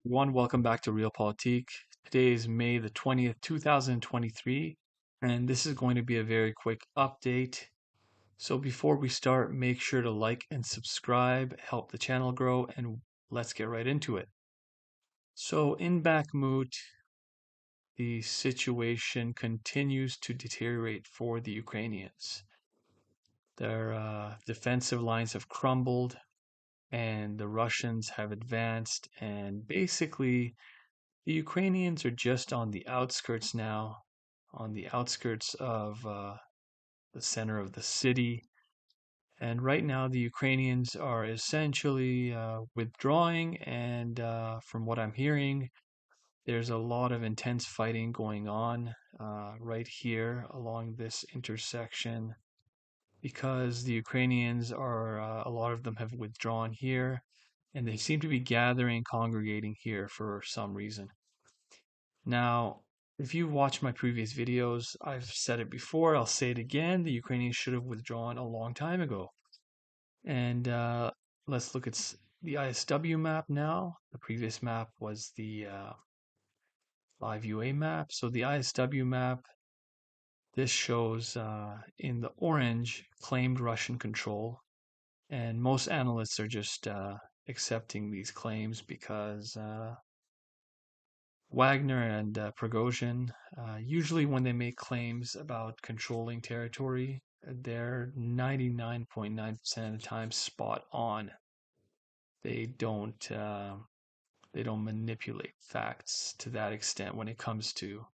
Everyone, welcome back to Realpolitik. Today is May the 20th, 2023, and this is going to be a very quick update. So before we start, make sure to like and subscribe, help the channel grow, and let's get right into it. So in Bakhmut, the situation continues to deteriorate for the Ukrainians. Their defensive lines have crumbled, and the Russians have advanced, and basically the Ukrainians are just on the outskirts now, on the outskirts of the center of the city. And right now, the Ukrainians are essentially withdrawing. And from what I'm hearing, there's a lot of intense fighting going on right here along this intersection because the Ukrainians are, a lot of them have withdrawn here. And they seem to be gathering, congregating here for some reason. Now, if you watched my previous videos, I've said it before, I'll say it again. The Ukrainians should have withdrawn a long time ago. And let's look at the ISW map now. The previous map was the live UA map. So the ISW map, this shows in the orange claimed Russian control. And most analysts are just accepting these claims because Wagner and Prigozhin, usually when they make claims about controlling territory, they're 99.9% of the time spot on. They don't they don't manipulate facts to that extent when it comes to,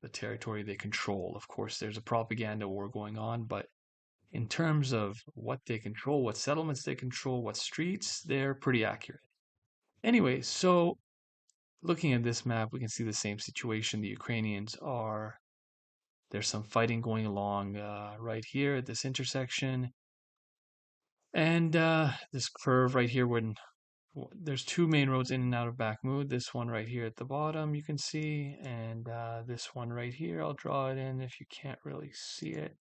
the territory they control. Of course, there's a propaganda war going on, but in terms of what they control, what settlements they control, what streets, they're pretty accurate. Anyway, so looking at this map, we can see the same situation. The Ukrainians are, there's some fighting going along right here at this intersection. And this curve right here, when there's two main roads in and out of Bakhmut. This one right here at the bottom, you can see, and this one right here, I'll draw it in if you can't really see it.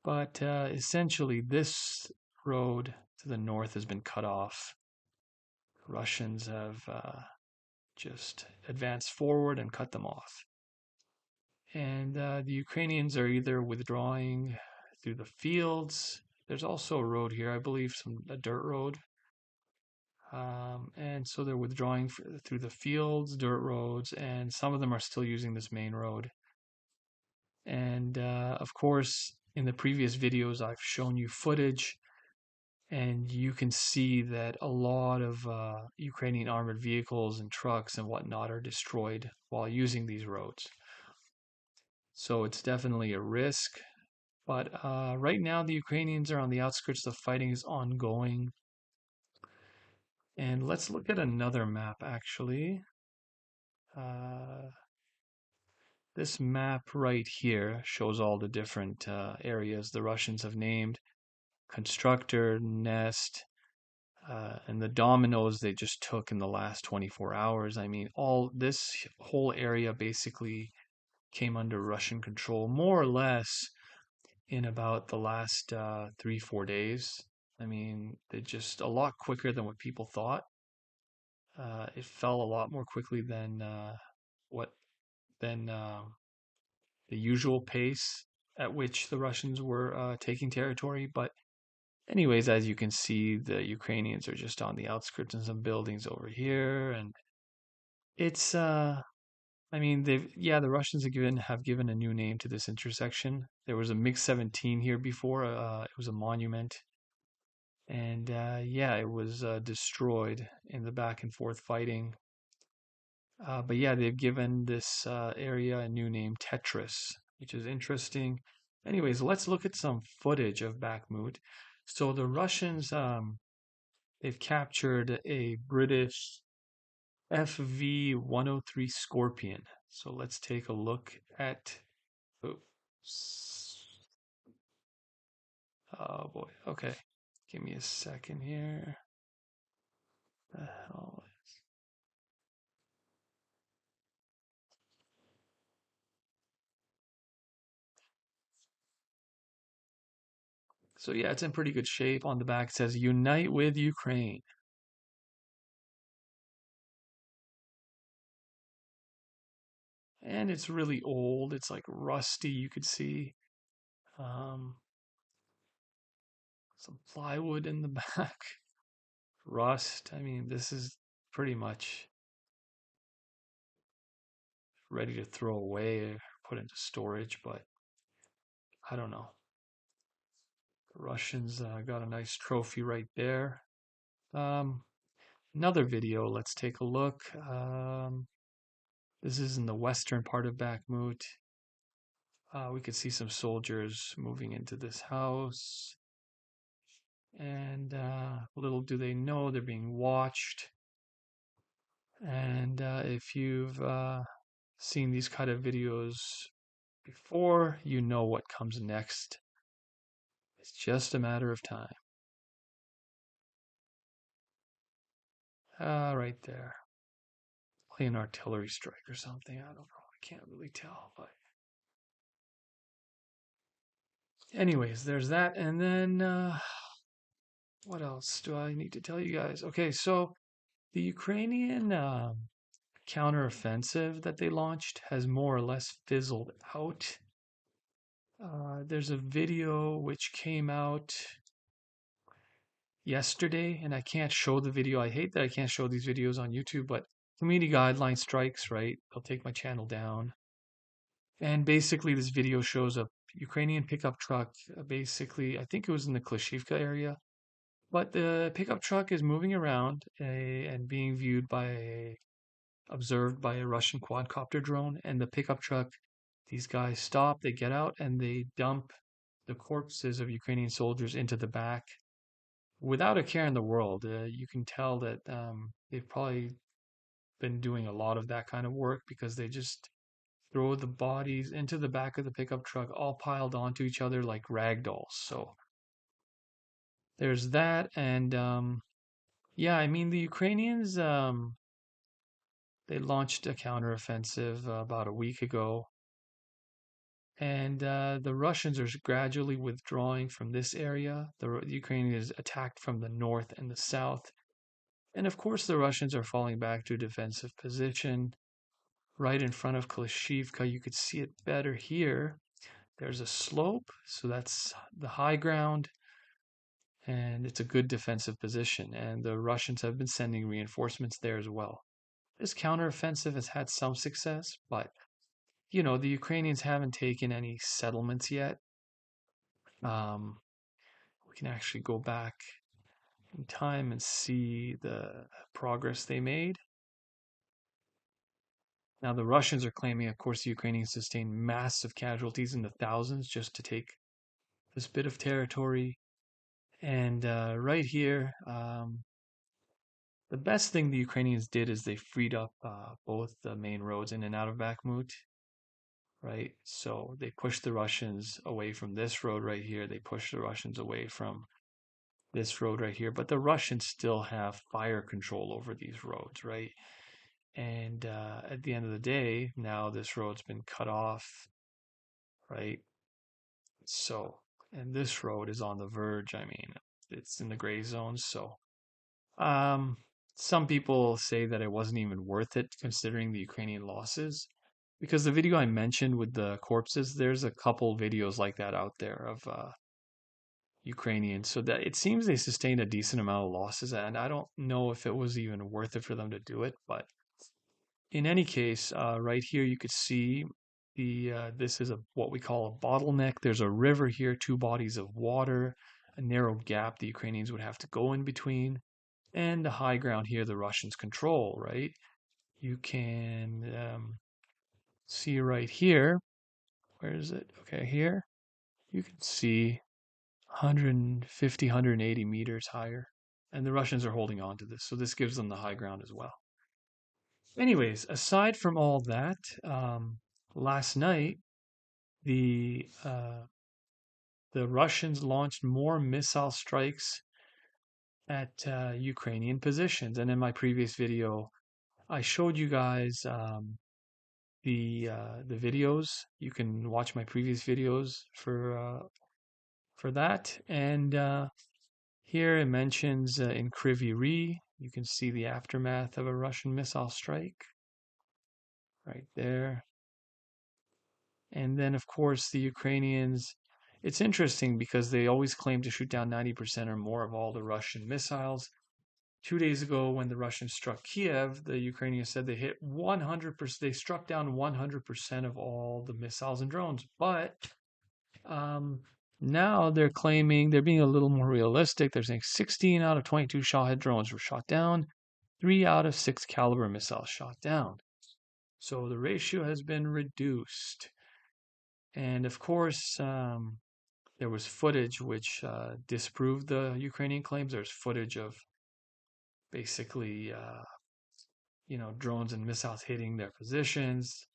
But essentially, this road to the north has been cut off. Russians have just advanced forward and cut them off. And the Ukrainians are either withdrawing through the fields. There's also a road here, I believe, a dirt road. And so they're withdrawing through the fields, dirt roads, and some of them are still using this main road. And of course, in the previous videos, I've shown you footage, and you can see that a lot of Ukrainian armored vehicles and trucks and whatnot are destroyed while using these roads. So it's definitely a risk. But right now, the Ukrainians are on the outskirts. The fighting is ongoing. And let's look at another map, actually. Uh, this map right here shows all the different areas the Russians have named. Constructor, Nest, and the dominoes they just took in the last 24 hours. I mean, all this whole area basically came under Russian control, more or less in about the last 3, 4 days. I mean, they just a lot quicker than what people thought. It fell a lot more quickly than what than the usual pace at which the Russians were taking territory. But anyways, as you can see, the Ukrainians are just on the outskirts and some buildings over here, and it's I mean, the Russians have given a new name to this intersection. There was a MiG-17 here before. It was a monument, and yeah, it was destroyed in the back and forth fighting. But yeah, they've given this area a new name, Tetris, which is interesting. Anyways, let's look at some footage of Bakhmut. So the Russians, they've captured a British FV-103 Scorpion. So let's take a look at. Oops. Oh boy. Okay. Give me a second here. The hell? So yeah, it's in pretty good shape. On the back it says "Unite with Ukraine." and it's really old. It's like rusty, you could see. Um, some plywood in the back, rust. I mean, this is pretty much ready to throw away or put into storage, but I don't know. The Russians got a nice trophy right there. Um, Another video, let's take a look. This is in the western part of Bakhmut. We could see some soldiers moving into this house. And little do they know they're being watched. And if you've seen these kind of videos before, you know what comes next. It's just a matter of time. Right there. Play an artillery strike or something. I don't know. I can't really tell, but anyways, there's that. And then what else do I need to tell you guys? Okay, so the Ukrainian counteroffensive that they launched has more or less fizzled out. There's a video which came out yesterday, and I can't show the video. I hate that I can't show these videos on YouTube, but community guideline strikes, right? They'll take my channel down. And basically, this video shows a Ukrainian pickup truck. Basically, I think it was in the Klashivka area, but the pickup truck is moving around and being observed by a Russian quadcopter drone. And the pickup truck, these guys stop, they get out, and they dump the corpses of Ukrainian soldiers into the back without a care in the world. You can tell that they've probably been doing a lot of that kind of work because they just throw the bodies into the back of the pickup truck, all piled onto each other like rag dolls. So there's that. And yeah, I mean, the Ukrainians, they launched a counteroffensive about a week ago. And the Russians are gradually withdrawing from this area. The Ukrainians attacked from the north and the south. And of course, the Russians are falling back to a defensive position right in front of Klashivka. You could see it better here. There's a slope, so that's the high ground, and it's a good defensive position. And the Russians have been sending reinforcements there as well. This counteroffensive has had some success, but the Ukrainians haven't taken any settlements yet. We can actually go back in time and see the progress they made. Now, the Russians are claiming, of course, the Ukrainians sustained massive casualties in the thousands just to take this bit of territory. And right here, the best thing the Ukrainians did is they freed up both the main roads in and out of Bakhmut, right? So they pushed the Russians away from this road right here. They pushed the Russians away from this road right here. But the Russians still have fire control over these roads, right? And at the end of the day, now this road's been cut off, right? So, and this road is on the verge. I mean, it's in the gray zone. So, um, some people say that it wasn't even worth it considering the Ukrainian losses. Because the video I mentioned with the corpses, there's a couple videos like that out there of Ukrainians. So that it seems they sustained a decent amount of losses, and I don't know if it was even worth it for them to do it, but in any case, right here you could see this is what we call a bottleneck. There's a river here, two bodies of water, a narrow gap the Ukrainians would have to go in between, and the high ground here the Russians control, right? You can see right here, where is it? Okay, here, you can see 150, 180 meters higher, and the Russians are holding on to this, so this gives them the high ground as well. Anyways, aside from all that, last night the Russians launched more missile strikes at Ukrainian positions. And in my previous video, I showed you guys the videos. You can watch my previous videos for that. And here it mentions in Kryvyi Rih, you can see the aftermath of a Russian missile strike right there. And then, of course, the Ukrainians, it's interesting because they always claim to shoot down 90% or more of all the Russian missiles. 2 days ago, when the Russians struck Kiev, the Ukrainians said they hit 100%, they struck down 100% of all the missiles and drones. But um, now they're claiming, they're being a little more realistic. They're saying 16 out of 22 Shahid drones were shot down, 3 out of 6 caliber missiles shot down. So the ratio has been reduced. And of course, there was footage which disproved the Ukrainian claims. There's footage of basically, drones and missiles hitting their positions.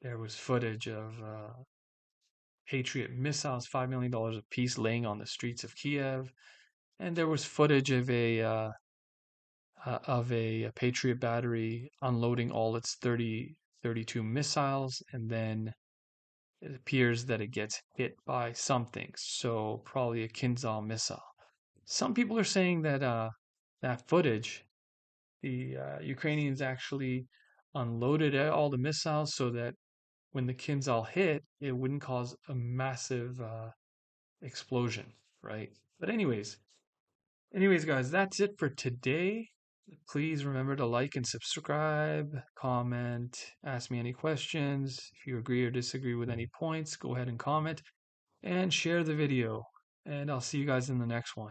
There was footage of Patriot missiles, $5 million a piece, laying on the streets of Kiev. And there was footage of a Patriot battery unloading all its 32 missiles, and then it appears that it gets hit by something, so probably a Kinzhal missile. Some people are saying that that footage, the Ukrainians actually unloaded all the missiles so that when the Kinzhal hit, it wouldn't cause a massive explosion, right? But anyways, guys, that's it for today. Please remember to like and subscribe, comment, ask me any questions. If you agree or disagree with any points, go ahead and comment and share the video. And I'll see you guys in the next one.